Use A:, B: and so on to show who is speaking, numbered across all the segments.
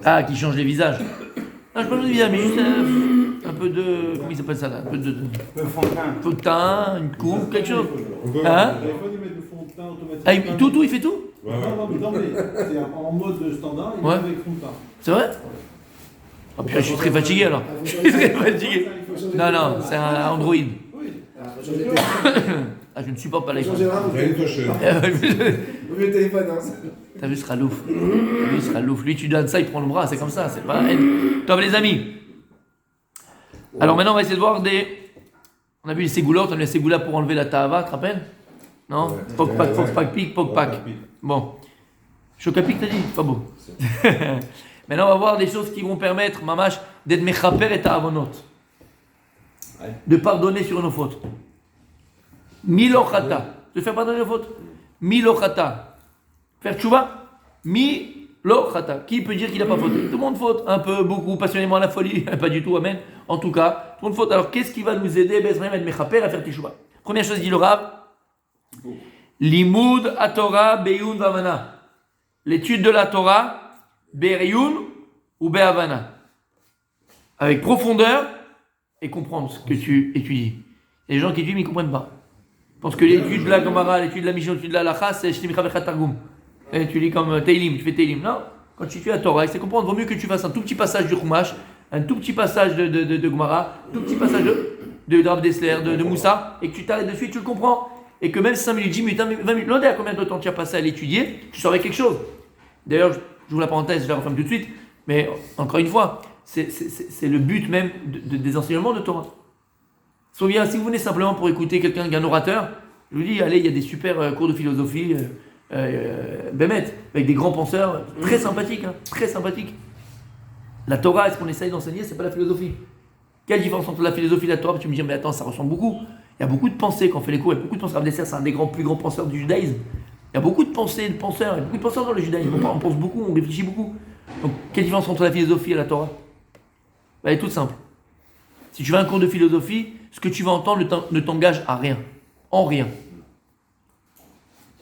A: Ah, qui change les visages. Non, je parle de visage, mais juste un peu de... Comment il s'appelle ça là? Un peu de fond de teint, une coupe, quelque chose. Hein? Ah, tout, il fait tout?
B: Non, mais c'est en mode standard, il est avec fond de teint.
A: C'est vrai? Oh putain, je suis très fatigué alors. Je suis très fatigué. Non, c'est un Android. Ah, je ne supporte pas l'iPhone.
C: Le téléphone, hein.
A: T'as vu, ce sera louf. Lui, il sera louf. Lui, tu donnes ça, il prend le bras, c'est comme ça. C'est pas. Top, les amis. Alors maintenant, on va essayer de voir des. On a vu les ségoulottes, on a les ségoulas pour enlever la tahava, tu te rappelles? Non? Pok-pak, pic, pok-pak. Bon. Chocapic, t'as dit? Pas beau. Maintenant, on va voir des choses qui vont permettre, mamash, d'être mechaper et ta'avonot. De pardonner sur nos fautes. Milochata. De faire pardonner nos fautes. Milochata. Faire tchouva. Milochata. Qui peut dire qu'il n'a pas fauté? Tout le monde faute. Un peu, beaucoup, passionnément à la folie. Pas du tout, amen. En tout cas, tout le monde faute. Alors, qu'est-ce qui va nous aider, Bezraïm et Mechaper, à faire tchouva? Première chose, dit le Rav. Limoud Atorah Beyun Vavana. L'étude de la Torah, Beriyun ou Behavana. Avec profondeur et comprendre ce que tu étudies. Il y a des gens qui étudient mais ils ne comprennent pas. Ils pensent que l'étude de la Gemara, l'étude de la Mishnah, l'étude de la Halacha, c'est Shti Micha Vechat Targum. Tu lis comme Teilim, tu fais Teilim. Non, quand tu étudies la Torah, c'est comprendre, vaut mieux que tu fasses un tout petit passage du Chumash, un tout petit passage de Gemara, un tout petit passage de Rav Dessler, de Moussa, et que tu t'arrêtes dessus et tu le comprends. Et que même 5 minutes, 10 minutes, 20 minutes, l'on à combien de temps tu as passé à l'étudier, tu sors avec quelque chose. D'ailleurs, j'ouvre la parenthèse, je la referme tout de suite, mais encore une fois, c'est le but même des enseignements de Torah. Si vous venez simplement pour écouter quelqu'un qui est un orateur, je vous dis, allez, il y a des super cours de philosophie, Bémet, avec des grands penseurs, très sympathiques, très sympathiques. La Torah, est-ce qu'on essaye d'enseigner, c'est pas la philosophie. Quelle différence entre la philosophie et la Torah? Tu me dis, mais attends, ça ressemble beaucoup. Il y a beaucoup de pensées quand on fait les cours, il y a beaucoup de penseurs. Rav Dessler, c'est un des plus grands penseurs du judaïsme. Il y a beaucoup de pensées, de penseurs, il y a beaucoup de penseurs dans le judaïsme. On pense beaucoup, on réfléchit beaucoup. Donc, quelle différence entre la philosophie et la Torah? Elle est toute simple. Si tu veux un cours de philosophie, ce que tu vas entendre ne t'engage à rien. En rien.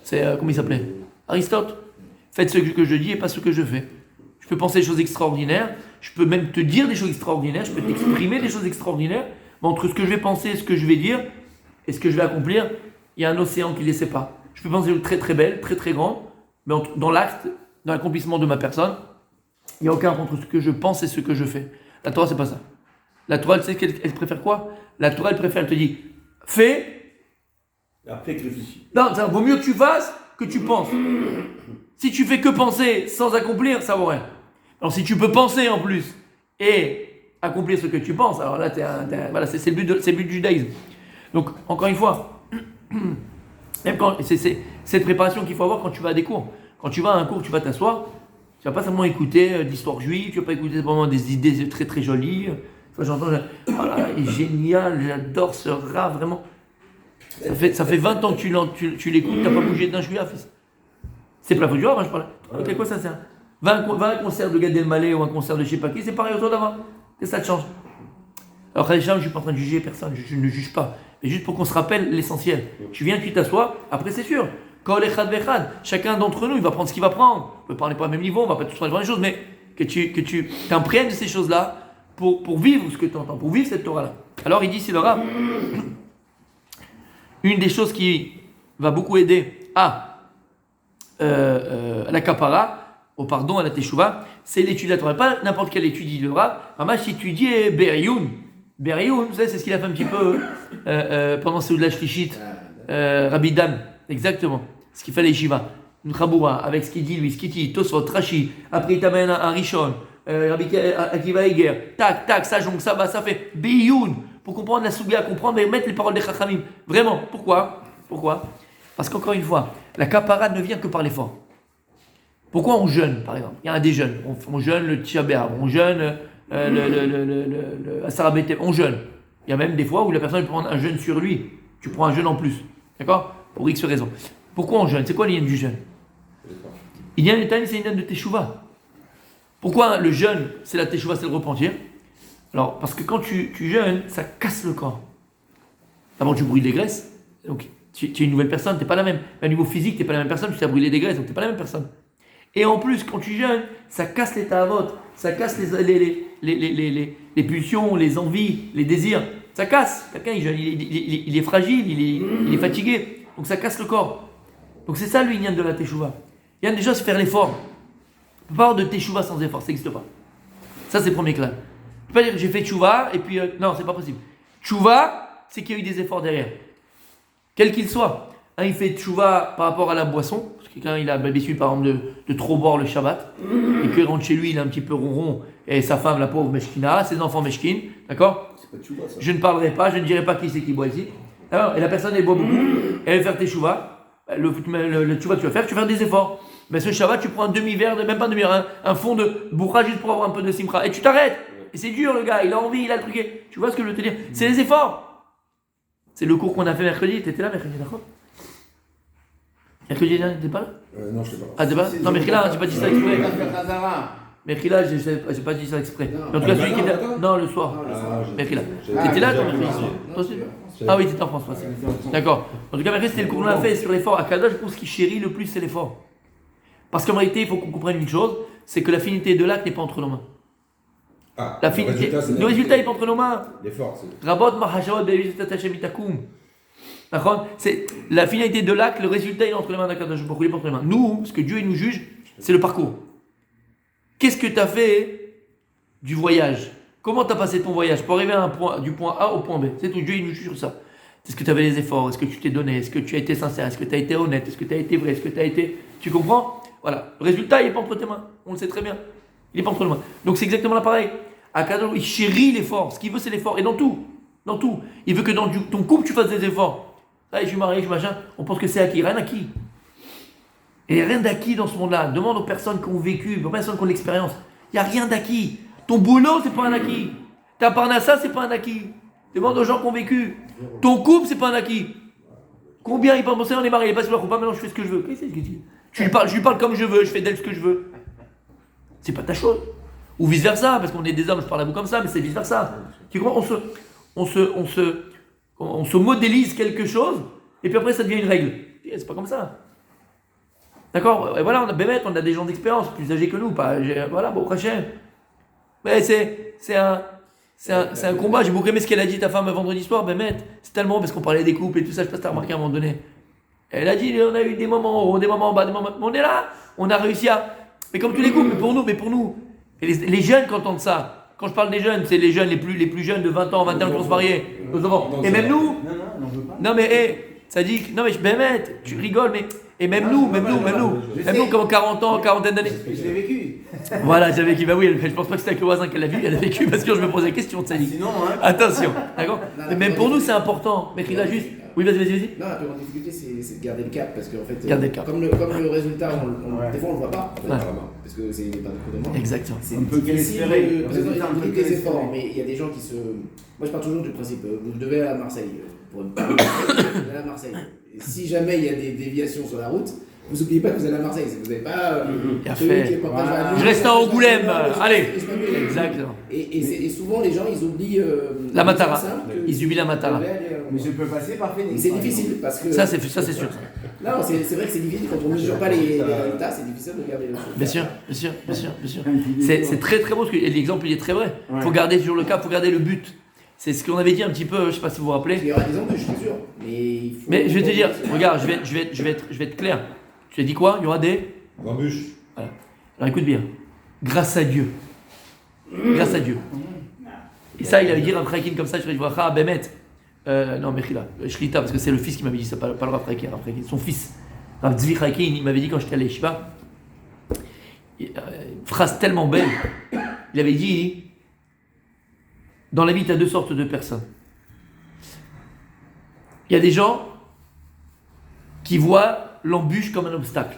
A: C'est, comment il s'appelait? Aristote. Faites ce que je dis et pas ce que je fais. Je peux penser des choses extraordinaires, je peux même te dire des choses extraordinaires, je peux t'exprimer des choses extraordinaires, mais entre ce que je vais penser, ce que je vais dire et ce que je vais accomplir, il y a un océan qui les sépare. Je peux penser des choses très très belles, très très grandes, mais dans l'acte, dans l'accomplissement de ma personne, il n'y a aucun rapport entre ce que je pense et ce que je fais. La Torah, c'est pas ça. La Torah, elle sait qu'elle préfère quoi? La Torah, elle préfère, elle te dit, fais.
B: Et après, réfléchis.
A: Non, ça vaut mieux que tu fasses que tu penses. Si tu fais que penser sans accomplir, ça vaut rien. Alors si tu peux penser en plus et accomplir ce que tu penses, alors là, voilà, c'est le but du judaïsme. Donc, encore une fois, même quand c'est cette préparation qu'il faut avoir quand tu vas à des cours. Quand tu vas à un cours, tu vas t'asseoir, tu vas pas seulement écouter d'histoire juive, tu vas pas écouter vraiment des idées très très jolies. J'entends, oh là, il est génial, j'adore ce Rav, vraiment. Ça fait 20 ans que tu l'écoutes, tu n'as pas bougé d'un chouïa, fils. C'est pas la faute du Rav, je parle. À quoi ça sert? Va à un concert de Gad Elmaleh ou un concert de je sais pas qui, c'est pareil autour d'avant. Qu'est-ce que ça te change? Alors, je ne suis pas en train de juger personne, je ne juge pas. Mais juste pour qu'on se rappelle l'essentiel. Tu viens, tu t'assois, après c'est sûr. Chacun d'entre nous, il va prendre ce qu'il va prendre. On peut parler pas au même niveau, on va pas tous parler des choses, mais que tu t'imprègnes de ces choses-là pour vivre ce que tu entends, pour vivre cette Torah-là. Alors, il dit, c'est le Rav. Une des choses qui va beaucoup aider à la kapara, au pardon, à la teshuva, c'est l'étude de la Torah. Pas n'importe quelle étude, il le Rav. Ramash étudier Beriyun. Beriyun, vous savez, c'est ce qu'il a fait un petit peu pendant Seouda Shlichit, Rabbi Dan, exactement. Ce qu'il fait les Shiva. Une Chaboura, avec ce qu'il dit lui, ce qu'il dit, Tosfot, Rashi, après il t'amène un Rishon, Rabbi Akiva Eger, tac, ça jongle, ça va, ça fait Beriyun. Pour comprendre la Souga, comprendre et mettre les paroles des Chachamim. Vraiment, pourquoi? Parce qu'encore une fois, la kapara ne vient que par l'effort. Pourquoi on jeûne, par exemple? Il y a des jeûnes. On jeûne le Tisha B'Av, on jeûne le Asara B'Tev, on jeûne. Il y a même des fois où la personne peut prendre un jeûne sur lui. Tu prends un jeûne en plus. D'accord? Pour X raison. Pourquoi on jeûne? C'est quoi l'idée du jeûne? Il y a une état, c'est une état de Teshuvah. Pourquoi le jeûne, c'est la Teshuvah, c'est le repentir? Alors, parce que quand tu jeûnes, ça casse le corps. D'abord, tu brûles des graisses. Donc, tu es une nouvelle personne, tu n'es pas la même. À niveau physique, tu n'es pas la même personne, tu t'as brûlé des graisses, donc tu n'es pas la même personne. Et en plus, quand tu jeûnes, ça casse les ta'avot, ça casse les pulsions, les envies, les désirs. Ça casse. Quelqu'un, il jeûne, il est fragile, il est fatigué. Donc ça casse le corps. Donc c'est ça le Inyan de la Teshuvah. Il y a déjà, c'est faire l'effort. On ne peut pas avoir de Teshuvah sans effort, ça n'existe pas. Ça, c'est le premier clal. Tu peux pas dire j'ai fait Teshuvah et puis. Non, c'est pas possible. Teshuvah, c'est qu'il y a eu des efforts derrière. Quel qu'il soit. Un, il fait Teshuvah par rapport à la boisson. Parce que quelqu'un, il a l'habitude, par exemple, de trop boire le Shabbat. Et qu'il rentre chez lui, il est un petit peu ronron. Et sa femme, la pauvre Meshkina, ses enfants Meshkin. D'accord?
C: C'est pas Tchouva, ça.
A: Je ne parlerai pas, je ne dirai pas qui c'est qui boit ici. Alors, et la personne, elle boit beaucoup. Elle va faire Teshuvah. Le Teshuvah, tu vas faire des efforts. Mais ce Shabbat, tu prends un demi-verre, même pas un demi-verre, un fond de bourra juste pour avoir un peu de simcha. Et tu t'arrêtes. Et c'est dur, le gars, il a envie, il a le truqué. Tu vois ce que je veux te dire? C'est les efforts. C'est le cours qu'on a fait mercredi. T'étais là mercredi, d'accord? Mercredi, t'étais pas là?
C: Non, je sais pas.
A: Ah, t'es pas là? Non, mercredi, là, j'ai pas dit ça exprès.
D: Hazara.
A: Mercredi, là, j'ai pas dit ça exprès.
C: Non.
A: Mais en tout cas, celui qui était.
C: Attends.
A: Non, le soir. Mercredi, là. T'étais là, toi, mercredi? Toi aussi? Ah oui, t'étais en France, toi aussi. D'accord. En tout cas, mercredi, c'était le cours qu'on a fait sur l'effort. À Kadosh, je pense qu'il chérit le plus, c'est l'effort. Parce qu'en réalité, il faut qu'on comprenne une chose, c'est que la finité de l'acte n'est pas entre nos mains.
C: Ah,
A: La finité, le résultat n'est pas entre nos mains.
C: L'effort, c'est.
A: Rabot mahashavot be'evitat Hashem itakum. D'accord? C'est la finalité de l'acte, le résultat il est entre les mains d'Akadosh Baruch Hu, il est pas entre les mains. Nous, ce que Dieu il nous juge, c'est le parcours. Qu'est-ce que tu as fait du voyage? Comment tu as passé ton voyage pour arriver à du point A au point B? C'est tout, Dieu il nous juge sur ça. Est-ce que tu avais les efforts? Est-ce que tu t'es donné? Est-ce que tu as été sincère? Est-ce que tu as été honnête? Est-ce que tu as été vrai? Est-ce que tu as été... Tu comprends? Voilà. Le résultat, il n'est pas entre tes mains. On le sait très bien. Il n'est pas entre nos mains. Donc c'est exactement là pareil. Akadosh, il chérit l'effort. Ce qu'il veut, c'est l'effort. Et dans tout. Dans tout. Il veut que dans ton couple, tu fasses des efforts. Là, je suis marié, je suis machin. On pense que c'est acquis. Rien acquis. Et il n'y a rien d'acquis dans ce monde-là. Demande aux personnes qui ont vécu, aux personnes qui ont l'expérience. Il n'y a rien d'acquis. Ton boulot, c'est pas un acquis. Ta parnassa, c'est pas un acquis. Demande aux gens qui ont vécu. Ton couple, c'est pas un acquis. Combien ils pensent, bon, on est marié, il est pas sur la coupe, maintenant je fais ce que je veux. Qu'est-ce que tu dis? Je lui parle comme je veux, je fais d'elle ce que je veux. C'est pas ta chose. Ou vice versa, parce qu'on est des hommes, je parle à vous comme ça, mais c'est vice versa. Tu comprends? On se modélise quelque chose, et puis après ça devient une règle. C'est pas comme ça. D'accord? Et voilà, on a des gens d'expérience, plus âgés que nous, pas, voilà, bon, Hachem. Mais c'est un combat. J'ai beaucoup aimé ce qu'elle a dit, ta femme, vendredi soir. C'est tellement parce qu'on parlait des couples et tout ça. Je sais pas si t'as remarqué à un moment donné. Elle a dit, on a eu des moments hauts, des moments en bas, des moments. On est là, on a réussi à. Mais comme tous les couples, mais pour nous. Et les jeunes qui entendent ça. Quand je parle des jeunes, c'est les jeunes les plus jeunes de 20 ans, 21 qui vont se marier. Nos enfants. Et même nous.
B: Non, on veut pas.
A: Non mais ça dit, non mais tu rigoles, mais et même nous, comme 40 ans, quarantaine d'années.
D: Je l'ai vécu.
A: Voilà, j'ai vécu. Bah oui, je pense pas que c'était avec le voisin qu'elle a vu, elle a vécu parce que je me posais la question de ça.
D: Sinon, hein.
A: Attention, d'accord. Mais même pour nous, c'est important. Mais il a juste. Oui, vas-y.
C: Non, la plus grande difficulté, c'est de garder le cap. Parce qu'en fait,
A: Garder le cap.
C: comme le résultat, des fois on le voit pas. En fait,
A: Ouais.
C: parce que c'est pas beaucoup de monde.
A: Exactement.
C: C'est
B: On peut
C: difficile
B: qu'espérer.
C: de- parce que
B: Résultat, on
C: vous
B: peut
C: dites des
B: qu'espérer.
C: efforts, mais il y a des gens qui se. Moi, je pars toujours du principe, vous devez aller à Marseille. Pour aller à Marseille. Et si jamais il y a des déviations sur la route, vous n'oubliez pas que vous allez à Marseille. Vous n'avez pas.
A: Il a
C: celui
A: fait.
C: qui est pas
B: Voilà.
C: prêt à-
A: Je reste à Angoulême, allez.
C: Exactement.
A: Exactement.
C: Et souvent, les gens, ils oublient.
A: La Matara.
C: simple que-
A: Ils oublient la Matara.
C: Vous devez aller,
B: Mais je peux passer par
C: Et
B: Phoenix.
C: c'est
B: par
C: difficile
B: exemple.
C: parce que.
A: Ça, c'est sûr.
C: Non, c'est vrai que c'est difficile quand on ne mesure pas les résultats, c'est difficile de garder le truc.
A: Bien sûr. C'est très très beau, parce que l'exemple il est très vrai. Il faut
B: Ouais.
A: garder toujours le cap, il faut garder le but. C'est ce qu'on avait dit un petit peu, je sais pas si vous vous rappelez.
C: Il y aura des embûches, c'est sûr. Mais il faut.
A: Mais je vais te dire, regarde, je vais être clair. Tu as dit quoi? Il y aura des.
C: Embûches.
A: Voilà. Alors écoute bien. Grâce à Dieu. Grâce à Dieu. Et ça, il avait dit Rav Chaikin comme ça, je vais voir, ah, Bemet. Non, Mechila, Shlita, parce que c'est le fils qui m'avait dit ça, pas le Rav Chaikin, son fils. Rav Tzvi Chaikin, il m'avait dit quand j'étais à l'Eshiva, une phrase tellement belle. Il avait dit, dans la vie, tu as deux sortes de personnes. Il y a des gens qui voient l'embûche comme un obstacle,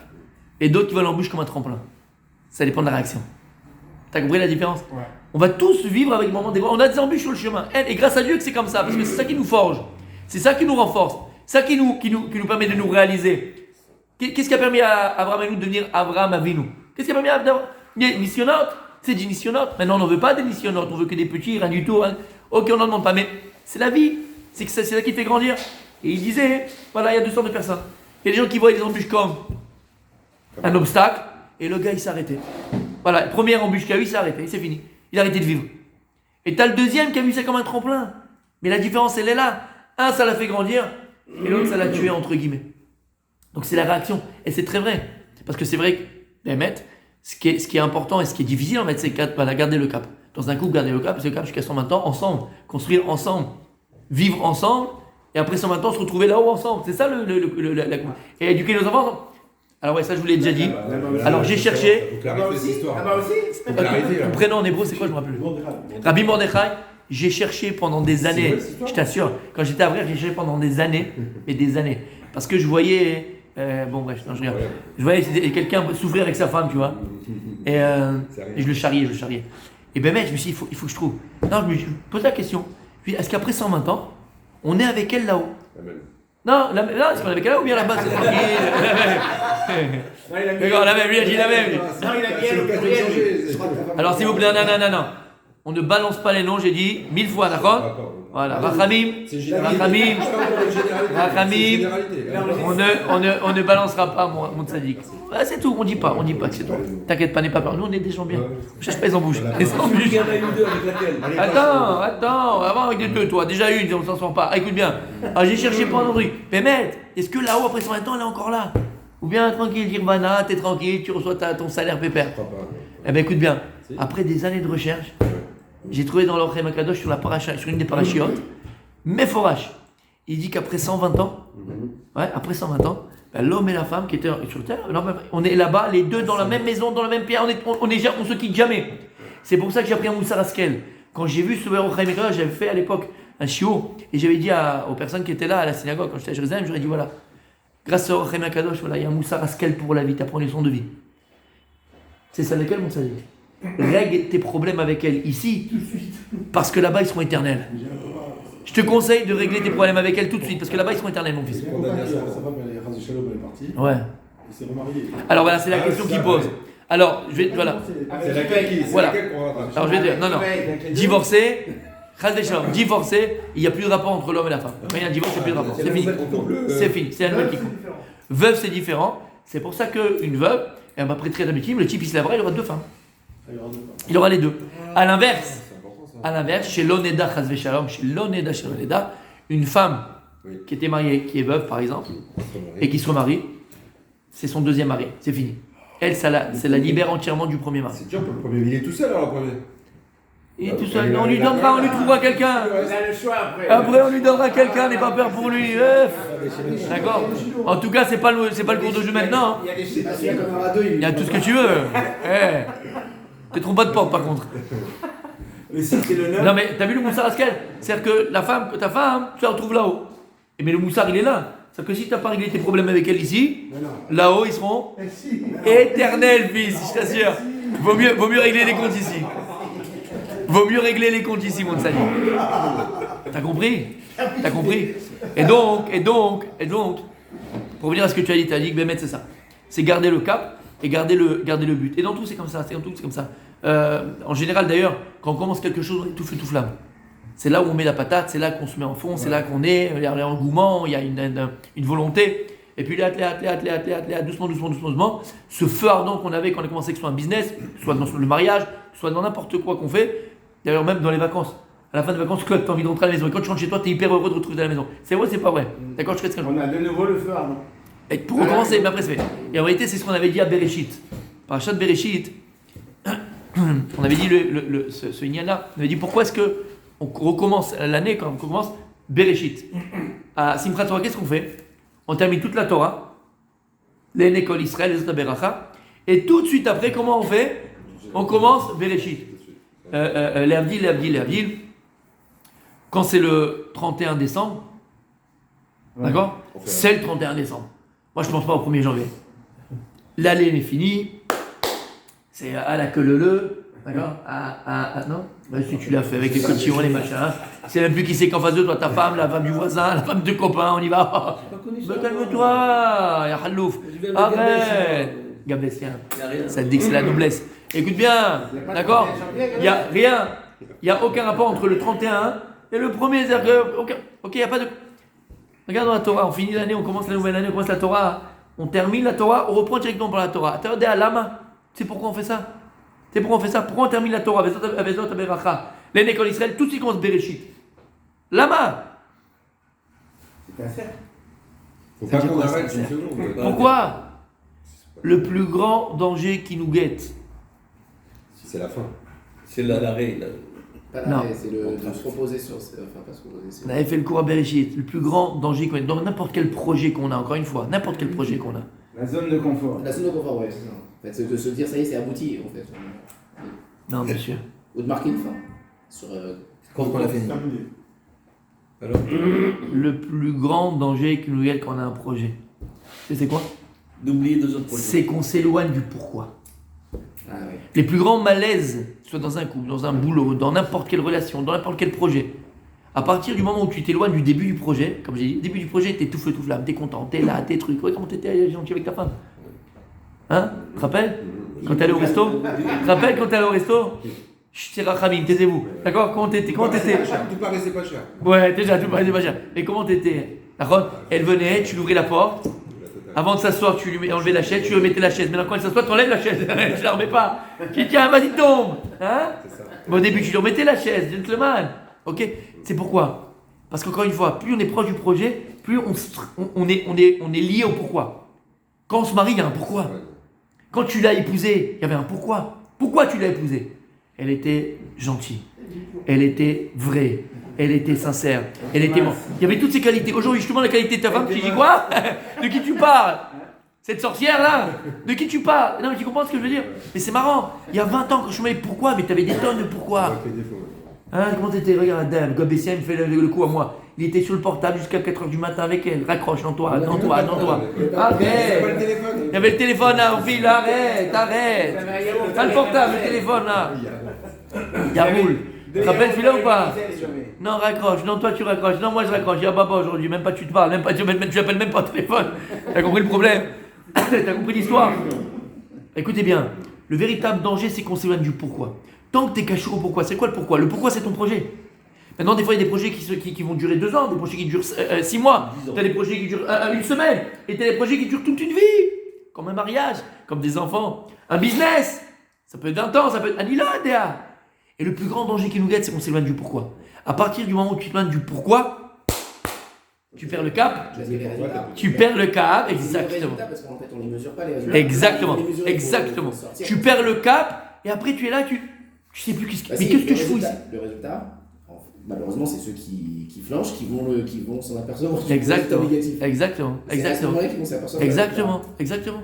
A: et d'autres qui voient l'embûche comme un tremplin. Ça dépend de la réaction. T'as compris la différence?
B: Ouais.
A: On va tous vivre avec le moment des on a des embûches sur le chemin. Et grâce à Dieu que c'est comme ça, parce que c'est ça qui nous forge. C'est ça qui nous renforce. C'est ça qui nous permet de nous réaliser. Qu'est-ce qui a permis à Abraham et nous de devenir Abraham Avinu? Qu'est-ce qui a permis à Abraham? Missionnaute. C'est dit missionnaute. Maintenant, on n'en veut pas des missionnautes. On veut que des petits, rien du tout. Hein. Ok, on n'en demande pas. Mais c'est la vie. C'est ça qui fait grandir. Et il disait, voilà, il y a deux sortes de personnes. Il y a des gens qui voient les embûches comme un obstacle. Et le gars, il s'est arrêté. Voilà, première embûche qu'il y a eu, il s'est arrêté, c'est fini. Il a arrêté de vivre. Et t'as le deuxième qui a vu ça comme un tremplin. Mais la différence, elle est là. Un, ça l'a fait grandir, et l'autre, ça l'a tué, entre guillemets. Donc c'est la réaction. Et c'est très vrai. Parce que c'est vrai que, les maîtres, ce qui est important et ce qui est difficile, en fait, c'est garder le cap. Dans un couple, garder le cap, c'est le cap jusqu'à 120 ans, ensemble. Construire ensemble. Vivre ensemble. Et après 120 ans, se retrouver là-haut ensemble. C'est ça et éduquer nos enfants. Alors ouais, ça je vous l'ai déjà dit. Alors j'ai cherché.
C: Aussi.
A: Le prénom en hébreu, c'est quoi, je me rappelle plus. Rabbi Mordechai. J'ai cherché pendant des années. Je t'assure, quand j'étais à Avrir, j'ai cherché pendant des années, mais des années, parce que je voyais, bon bref, non, je regarde. Je voyais quelqu'un souffrir avec sa femme, tu vois, et je le charriais. Et ben mec, je me suis dit, il faut que je trouve. Non, je me pose la question. Je me dis, est-ce qu'après 120 ans, on est avec elle là-haut? Non, est-ce qu'on est avec elle là ou bien là-bas, c'est tranquille? D'accord, la même, lui a dit la même.
C: Non, il a dit elle au pluriel.
A: Alors s'il vous plaît, non. On ne balance pas les noms, j'ai dit 1000 fois, d'accord? Voilà, Rachamim, on ne balancera pas mon tzaddik. Voilà, c'est tout, on dit pas que c'est toi. T'inquiète pas, n'aie pas peur, nous on est des gens bien. On cherche pas les embouches. Attends, avant avec les deux, toi, déjà une, on s'en sort pas. Ah, écoute bien, j'ai cherché pendant un truc. Mais maître, est-ce que là-haut, après 120 ans, elle est encore là? Ou bien tranquille, Dirvana, t'es tranquille, tu reçois ton salaire pépère. Eh bien écoute bien, après des années de recherche, j'ai trouvé dans l'Orchem Akadosh sur une des parachiotes, Meforash. Il dit qu'après 120 ans, après 120 ans, ben, l'homme et la femme qui étaient sur terre, on est là-bas, les deux dans la même maison, dans la même pierre, on se quitte jamais. C'est pour ça que j'ai appris un Moussar Askel. Quand j'ai vu ce Orchem Akadosh, j'avais fait à l'époque un shiur, et j'avais dit aux personnes qui étaient là à la synagogue, quand j'étais à Jérusalem, j'aurais dit voilà, grâce à Orchem Akadosh, voilà, il y a un Moussar Askel pour la vie, tu apprends les leçons de vie. C'est ça lequel, mon sadique? Règle tes problèmes avec elle ici, parce que là-bas ils seront éternels. Je te conseille de régler tes problèmes avec elle tout de suite, parce que là-bas ils seront éternels, mon fils.
B: Sa femme, elle est partie.
A: Ouais.
B: Il s'est remarié.
A: Alors voilà, c'est la question qu'il pose. Alors, voilà.
B: C'est laquelle qui
A: Voilà. Alors je vais dire, non. Divorcé, divorcé, il n'y a plus de rapport entre l'homme et la femme. Quand il y a un divorce, il n'y a plus de rapport. C'est fini. C'est fini, c'est la nouvelle qui compte. Veuve, c'est différent. C'est pour ça qu'une veuve, elle m'a prêté d'habitude, le type il se lèvera, il aura deux femmes. Il aura les deux. À l'inverse, chez l'Oneda Chazve Shalom, chez l'Oneda, une femme qui était mariée, qui est veuve par exemple, et qui se remarie, c'est son deuxième mari, c'est fini. Elle, ça la libère entièrement du premier mari.
D: C'est dur pour le premier, il est tout seul alors le premier.
A: Il est tout seul, on lui donnera, on lui trouvera quelqu'un.
C: Vous avez le choix après.
A: Après, on lui donnera quelqu'un, n'aie pas peur pour lui. D'accord. En tout cas, c'est pas le cours de jeu maintenant.
C: Il y a des chiffres, il y a comme un radeau.
A: Il y a tout ce que tu veux. Te trompe pas de porte par contre.
C: Mais si c'est le
A: Non mais t'as vu le moussard Askel? C'est-à-dire que ta femme, tu la retrouves là-haut. Mais le moussard il est là. C'est-à-dire que si t'as pas réglé tes problèmes avec elle ici, là-haut ils seront éternels, fils, je t'assure. Vaut mieux régler les comptes ici. Vaut mieux régler les comptes ici, mon salut. T'as compris? Et donc, pour revenir à ce que tu as dit, que Bémet c'est ça. C'est garder le cap et garder le but. Et dans tout c'est comme ça, en général d'ailleurs, quand on commence quelque chose, on est tout feu tout flamme. C'est là où on met la patate, c'est là qu'on se met en fond, c'est là qu'on est, il y a un engouement, il y a une volonté. Et puis doucement, ce feu ardent qu'on avait quand on a commencé que ce soit un business, soit dans le mariage, soit dans n'importe quoi qu'on fait, d'ailleurs même dans les vacances. À la fin des vacances, tu as envie de rentrer à la maison. Et quand tu rentres chez toi, tu es hyper heureux de retrouver à la maison. C'est vrai ou c'est pas vrai? D'accord, je fais ce que je veux.
C: On a de nouveau le feu ardent.
A: Et pour recommencer, mais après c'est fait. Et en réalité, c'est ce qu'on avait dit à Bereshit. Parachat de Bereshit, on avait dit ce Inyan-là, on avait dit pourquoi est-ce qu'on recommence l'année quand on commence Bereshit. À Simchat Torah, qu'est-ce qu'on fait? On termine toute la Torah, les Nekol Israël, les autres Beracha, et tout de suite après, comment on fait? On commence Bereshit. L'Avdil. Quand c'est le 31 décembre, d'accord? C'est le 31 décembre. Moi, je ne pense pas au 1er janvier. L'année est finie. C'est à la queue le, d'accord? Non? Bah, si tu l'as fait avec les cotillons, les machins. C'est même plus qui c'est qu'en face de toi, ta femme, la femme du voisin, la femme de copain, on y va. Mais calme-toi, ya Khalouf. Arrête. Gablès, tiens. Ça te dit que c'est la noblesse. Écoute bien, d'accord? Il n'y a rien. Il n'y a aucun rapport entre le 31 et le 1er. C'est-à-dire que, ok, il n'y a pas de. Regarde dans la Torah, on finit l'année, on commence la nouvelle année, on commence la Torah, on termine la Torah, on reprend directement par la Torah. Tu as à l'âme. C'est pourquoi on fait ça. C'est pourquoi on fait ça. Pourquoi on termine la Torah Avezot Aberacha. Les Nekol Israël, tout ce qui commence Bereshit. Lama.
D: C'est un cercle. Faut pas qu'on arrête une seconde.
A: Pourquoi? Le plus grand danger qui nous guette.
D: C'est la fin.
E: C'est l'arrêt.
C: Pas
A: Non.
C: l'arrêt, c'est de se reposer sur. Enfin, pas se reposer.
A: On avait fait le cours à Bereshit. Le plus grand danger qu'on ait dans n'importe quel projet qu'on a, encore une fois, n'importe quel projet qu'on a.
B: La zone de confort.
C: La zone de confort, ouais, c'est ça. En fait, c'est de se dire, ça y est, c'est abouti, en fait.
A: Non, bien sûr.
C: Ou de marquer une fin. Sur.
E: Quand on l'a fini.
B: Terminé.
E: Alors,
A: Le plus grand danger qui nous guette quand on a un projet. C'est quoi?
E: d'oublier 2 autres projets.
A: C'est qu'on s'éloigne du pourquoi.
C: Ah ouais.
A: Les plus grands malaises, soit dans un couple, dans un boulot, dans n'importe quelle relation, dans n'importe quel projet, à partir du moment où tu t'éloignes du début du projet, comme j'ai dit, au début du projet, t'es tout feu, tout flamme, t'es content, t'es là, t'es trucs. Ouais, comment t'étais gentil avec ta femme? Hein? Tu te rappelles? Quand t'es allé au resto? Tu te rappelles quand t'es allé au resto? Chut, c'est Rachamim, taisez-vous. D'accord? Comment t'étais?
D: Tout paraissait pas cher.
A: Ouais, déjà, tout paraissait pas cher. Mais comment t'étais? D'accord? Elle venait, tu lui ouvrais la porte. Avant de s'asseoir, tu lui enlevais la chaise, tu lui remettais la chaise. Maintenant, quand elle s'assoit, tu enlèves la chaise. Je la remets pas. Qui tiens, vas-y, tombe. Hein? Bon, au début, tu lui remettais la chaise, gentleman. Ok? C'est pourquoi? Parce qu'encore une fois, plus on est proche du projet, plus on est lié au pourquoi. Quand on se marie, il y a un pourquoi. Quand tu l'as épousée, il y avait un pourquoi. Pourquoi tu l'as épousée? Elle était gentille. Elle était vraie. Elle était sincère. Elle était... Il y avait toutes ces qualités. Aujourd'hui, justement, la qualité de ta femme, tu dis quoi? De qui tu parles? Cette sorcière-là? De qui tu parles? Non, mais tu comprends ce que je veux dire? Mais c'est marrant. Il y a 20 ans, quand je me disais pourquoi, mais tu avais des tonnes de pourquoi. Hein, comment t'étais? Regarde, Dan, le gars BCM fait le coup à moi. Il était sur le portable jusqu'à 4h du matin avec elle. Raccroche, non toi. Arrête. Il y avait le téléphone là, au fil, arrête. T'as le portable, le téléphone là. Yaroul. Tu te rappelles celui-là ou pas? Non, raccroche. Non, toi tu raccroches. Non, moi je raccroche. Il y a Baba aujourd'hui. Même pas tu te parles. Même pas, tu appelles même pas au téléphone. T'as compris le problème? T'as compris l'histoire? Écoutez bien. Le véritable danger, c'est qu'on s'éloigne du pourquoi. Tant que t'es caché au pourquoi, c'est quoi le pourquoi? Le pourquoi, c'est ton projet. Maintenant, des fois, il y a des projets qui vont durer 2 ans, des projets qui durent 6 mois. T'as des projets qui durent 1 semaine. Et t'as des projets qui durent toute une vie. Comme un mariage, comme des enfants. Un business. Ça peut être 20 ans, ça peut être un ilodéa. Et le plus grand danger qui nous guette, c'est qu'on s'éloigne du pourquoi. À partir du moment où tu t'éloignes du pourquoi, tu perds le cap. Tu perds le cap, exactement.
C: Parce qu'en fait, on les mesure pas les résultats.
A: Exactement. Tu perds le cap et après tu es là, tu sais plus qu'est-ce que je fous ici.
C: Le résultat, malheureusement, c'est ceux qui flanchent, qui vont s'en apercevoir.
A: Exactement.
C: Exactement.
A: Exactement.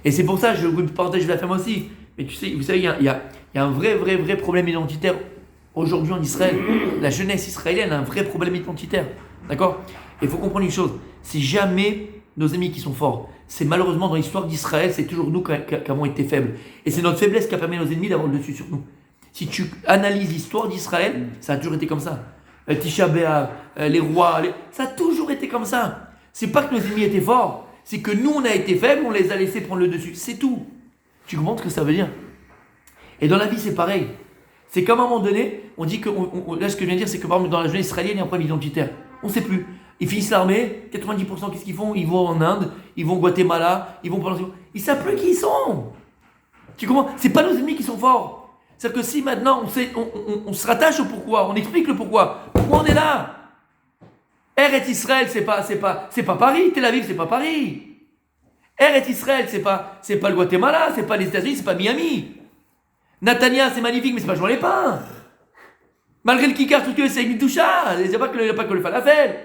A: Et c'est pour ça, je vous partage la femme aussi. Mais vous savez, il y a un vrai problème identitaire aujourd'hui en Israël. La jeunesse israélienne a un vrai problème identitaire. D'accord? Et il faut comprendre une chose. C'est jamais nos amis qui sont forts. C'est malheureusement dans l'histoire d'Israël, c'est toujours nous qui avons été faibles. Et c'est notre faiblesse qui a permis à nos ennemis d'avoir le dessus sur nous. Si tu analyses l'histoire d'Israël, ça a toujours été comme ça. Tisha B'Av, les rois, ça a toujours été comme ça. C'est pas que nos ennemis étaient forts, c'est que nous on a été faibles, on les a laissés prendre le dessus. C'est tout. Tu comprends ce que ça veut dire? Et dans la vie, c'est pareil. C'est qu'à un moment donné, on dit que. Là, ce que je viens de dire, c'est que par exemple, dans la jeunesse israélienne, il y a un problème identitaire. On ne sait plus. Ils finissent l'armée, 90%, qu'est-ce qu'ils font? Ils vont en Inde, ils vont au Guatemala, ils vont pendant. Ils ne savent plus qui ils sont. Tu comprends? C'est pas nos ennemis qui sont forts. C'est-à-dire que si maintenant on se rattache au pourquoi, on explique le pourquoi on est là. Eretz Israël, c'est pas Paris. Tel Aviv, c'est pas Paris. Eretz Israël, c'est pas le Guatemala, c'est pas les États-Unis, c'est pas Miami. Natania, c'est magnifique, mais c'est pas Jean Lépin. Malgré le kikar, tout ce que c'est une doucha, il n'y a pas que le falafel.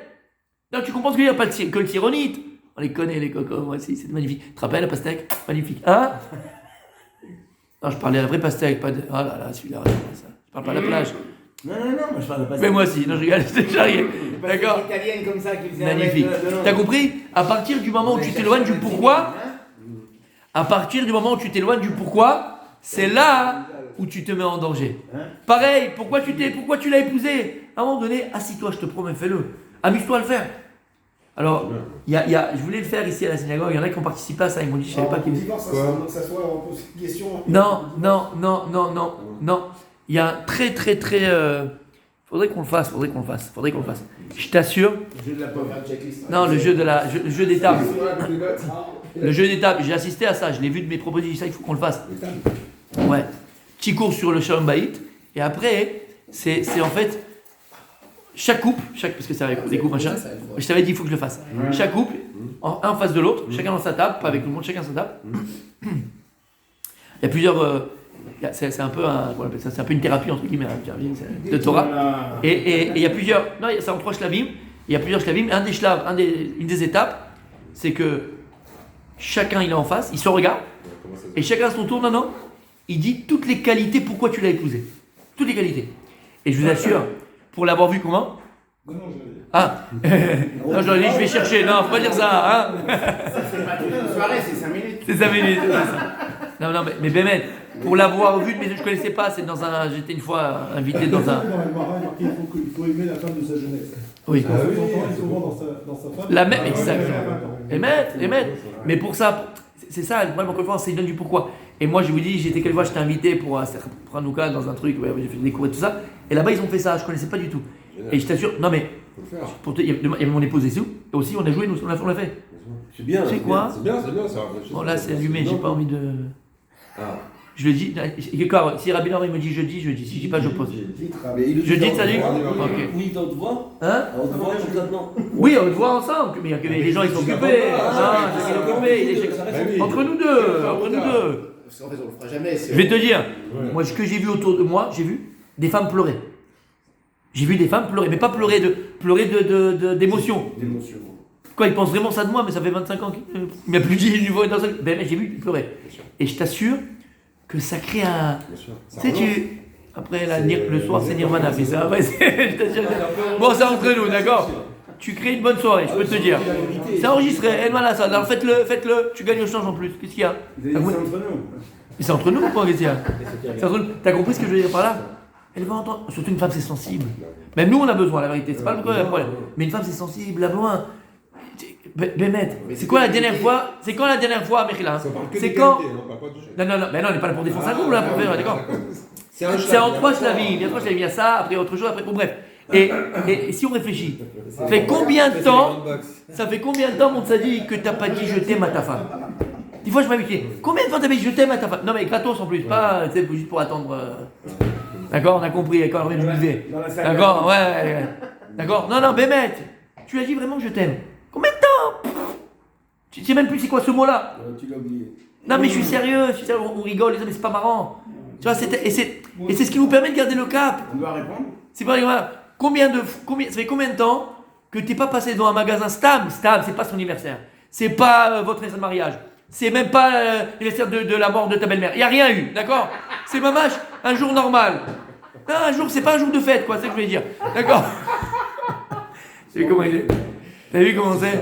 A: Non, tu comprends ce qu'il n'y a pas que le tironite. On les connaît, les cocos, moi aussi, c'est magnifique. Tu te rappelles, la pastèque? Magnifique. Hein? Non, je parlais à la vraie pastèque, pas de. Oh là là, celui-là, ça. Je parle pas à la plage.
B: Non, moi je parle de pastèque.
A: Mais moi aussi, non, je rigole, c'est déjà rien. D'accord?
B: Italienne comme ça qui faisait
A: Magnifique. T'as compris? À partir du moment où tu t'éloignes du pourquoi, c'est là où tu te mets en danger. Pareil, pourquoi tu l'as épousé? À un moment donné, assis-toi, je te promets, fais-le. Amuse-toi à le faire. Alors, je voulais le faire ici à la synagogue, il y en a qui ont participé à ça, ils m'ont dit, je savais pas qu'ils...
B: Divorce, ça s'assoit, on pose une question.
A: Non. Il y a un très... Faudrait qu'on le fasse. Je t'assure.
C: Le jeu de la pauvre checklist.
A: Non, le jeu d'étape. Le jeu d'étape, j'ai assisté à ça, je l'ai vu de mes propositions, ça il faut qu'on le fasse. Ouais. Petit cours sur le Shalom Bayit. Et après, c'est en fait chaque couple, parce que c'est avec des couples machin, je t'avais dit il faut que je le fasse. Chaque couple, un en face de l'autre, chacun dans sa table, pas avec tout le monde, chacun dans sa table. Il y a plusieurs. C'est un peu c'est un peu une thérapie entre guillemets de Torah. Et il y a plusieurs. Non, c'est en 3 shlavim. Il y a plusieurs shlavim. Une des étapes, c'est que chacun il est en face, il se regarde, et chacun à son tour, il dit toutes les qualités pourquoi tu l'as épousé. Toutes les qualités. Et je vous assure, pour l'avoir vu comment. Ah non, je dit, je vais chercher. Non, faut pas dire ça, hein.
C: C'est soirée, c'est 5 minutes.
A: C'est 5 minutes. Non, mais Bémet, pour l'avoir vu, mais je connaissais pas. J'étais une fois invité dans un.
B: Dans la Gemara, il faut aimer la femme de sa jeunesse.
A: Oui.
B: Il est souvent dans sa femme.
A: La même, exactement. Émettre. Mais pour ça, c'est ça. Moi, mon conférence, c'est il donne du pourquoi. Et moi, je vous dis, j'étais quelques fois, j'étais invité pour Hanouka dans un truc, j'ai fait découvrir tout ça. Et là-bas, ils ont fait ça. Je connaissais pas du tout. Et je t'assure, non mais, il y avait mon épouse et aussi, on a joué, on l'a fait.
D: C'est bien.
A: C'est quoi?
D: C'est bien, ça.
A: Bon, là, c'est allumé, j'ai pas envie de.
D: Ah.
A: Je le dis, si Rabbi Nor, il me dit jeudi. Si je dis pas, je pose. Jeudi, salut. Ok.
E: Oui, on te voit.
A: Hein?
E: On te voit maintenant.
A: Oui, on le voit ensemble. Mais les gens, ils sont occupés. Entre nous deux.
C: Parce qu'en fait, on le fera jamais.
A: Je vais te dire, moi, ce que j'ai vu autour de moi, j'ai vu des femmes pleurer. J'ai vu des femmes pleurer, mais pas pleurer d'émotion.
C: D'émotion.
A: Quoi, ils pensent vraiment ça de moi, mais ça fait 25 ans qu'il n'y a plus dit une voix dans seul. Ben, j'ai vu pleurer. Et je t'assure que ça crée un. Tu sais, après, le soir, c'est Nirvana, mais ça, ouais, je t'assure. Bon, c'est entre nous, d'accord? Tu crées une bonne soirée, je peux te dire. C'est enregistré, et voilà ça. Alors faites-le, tu gagnes au change en plus. Qu'est-ce qu'il y a?
B: C'est entre nous.
A: Mais c'est entre nous ou quoi, qu'est-ce qu'il y a? C'est entre nous. T'as compris ce que je veux dire par là? Elle va entendre. Surtout une femme, c'est sensible. Même nous, on a besoin, la vérité. C'est pas le problème. Mais une femme, c'est sensible, elle a besoin. Bémet, c'est quoi la dernière fois? C'est quand la dernière fois, Mechila? C'est quand? Non, mais non, on n'est pas là pour défoncer un couple, là, pour faire, d'accord? C'est en 3 shlavim. Il y a 3 shlavim, il y a ça, après autre chose, après. Bon, bref. Et si on réfléchit, ça fait combien de temps, mon tzaddik, que t'as pas dit je t'aime à ta femme? Des fois, je m'habituais. Combien de fois t'as dit je t'aime à ta femme? Non, mais gratos en plus, pas juste pour attendre. D'accord, on a compris, d'accord, je buvais. D'accord, ouais. D'accord, non, Bémet, tu as dit vraiment que je t'aime. Combien de temps? Tu sais même plus c'est quoi ce mot-là.
C: Tu l'as oublié.
A: Non, mais je suis sérieux, on rigole, mais c'est pas marrant. Tu vois, et c'est ce qui nous permet de garder le cap.
C: On doit répondre. C'est
A: pas grave. Ça fait combien de temps que t'es pas passé devant un magasin Stam, c'est pas son anniversaire. C'est pas votre anniversaire de mariage. C'est même pas l'anniversaire de la mort de ta belle-mère. Il n'y a rien eu, d'accord? C'est mamache, un jour normal. Non, un jour, c'est pas un jour de fête, quoi, c'est ce que je voulais dire. D'accord? T'as vu comment il est? T'as vu comment c'est?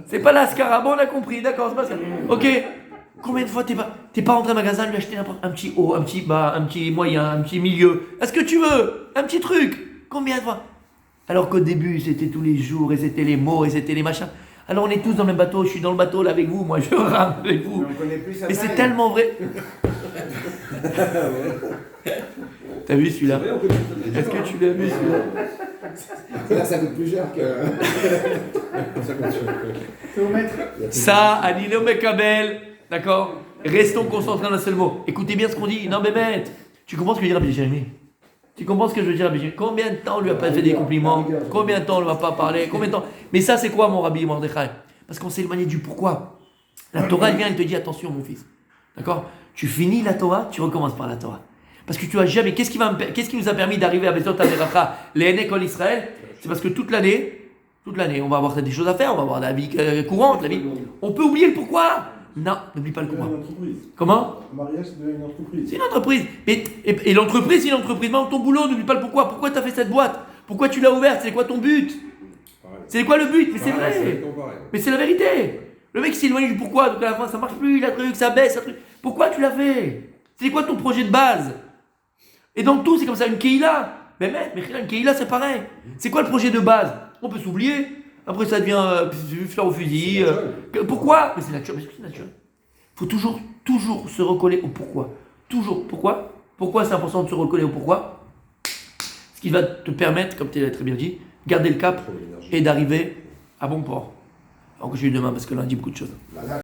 A: C'est pas l'ascara, bon, on a compris, d'accord, c'est pas ça. Ok. Combien de fois t'es pas rentré au magasin lui acheter un petit haut, un petit bas, un petit moyen, un petit milieu? Est-ce que tu veux? Un petit truc? Combien de fois? Alors qu'au début, c'était tous les jours, et c'était les mots, et c'était les machins. Alors on est tous dans le même bateau, je suis dans le bateau là avec vous, moi je rame avec vous. Mais c'est tellement vrai. T'as vu celui-là? Est-ce que tu l'as vu celui-là?
C: Là, ça coûte plus cher que.
A: Ça, Anino Mekabel, d'accord? Restons concentrés dans un seul mot. Écoutez bien ce qu'on dit. Non, mais bête. Tu comprends ce que je veux dire, Jérémy? Tu comprends ce que je veux dire, Rabbi? Combien de temps on lui a pas fait des compliments? Combien de temps on lui a pas parlé? Combien de temps? Mais ça, c'est quoi, mon Rabbi Mordechai? Parce qu'on s'est éloigné du pourquoi. La Torah, elle vient, elle te dit attention, mon fils. D'accord? Tu finis la Torah, tu recommences par la Torah. Parce que tu as jamais. Qu'est-ce qui nous a permis d'arriver à Besot Ameracha, les Hénékol Israël? C'est parce que toute l'année, on va avoir des choses à faire, on va avoir la vie courante, la vie. On peut oublier le pourquoi. Non, n'oublie pas le pourquoi. Comment?
B: Le mariage, c'est une entreprise.
A: C'est une entreprise. Et l'entreprise, c'est une entreprise. Mais ton boulot, n'oublie pas le pourquoi. Pourquoi tu as fait cette boîte? Pourquoi tu l'as ouverte? C'est quoi ton but? C'est quoi le but? Mais c'est vrai. Mais c'est la vérité. Le mec s'est éloigné du pourquoi. Donc à la fin, ça marche plus, il a truc, ça baisse, ça truc. Pourquoi tu l'as fait? C'est quoi ton projet de base? Et dans tout, c'est comme ça. Une keïla. Mais une keïla, c'est pareil. C'est quoi le projet de base? On peut s'oublier. Après, ça devient fleur au fusil. Pourquoi? Mais c'est naturel. Il faut toujours se recoller au pourquoi. Toujours. Pourquoi? Pourquoi c'est important de se recoller au pourquoi? Ce qui va te permettre, comme tu l'as très bien dit, garder le cap
D: Pour l'énergie.
A: et d'arriver à bon port. Alors que j'ai eu demain parce que lundi, beaucoup de choses.
C: Voilà.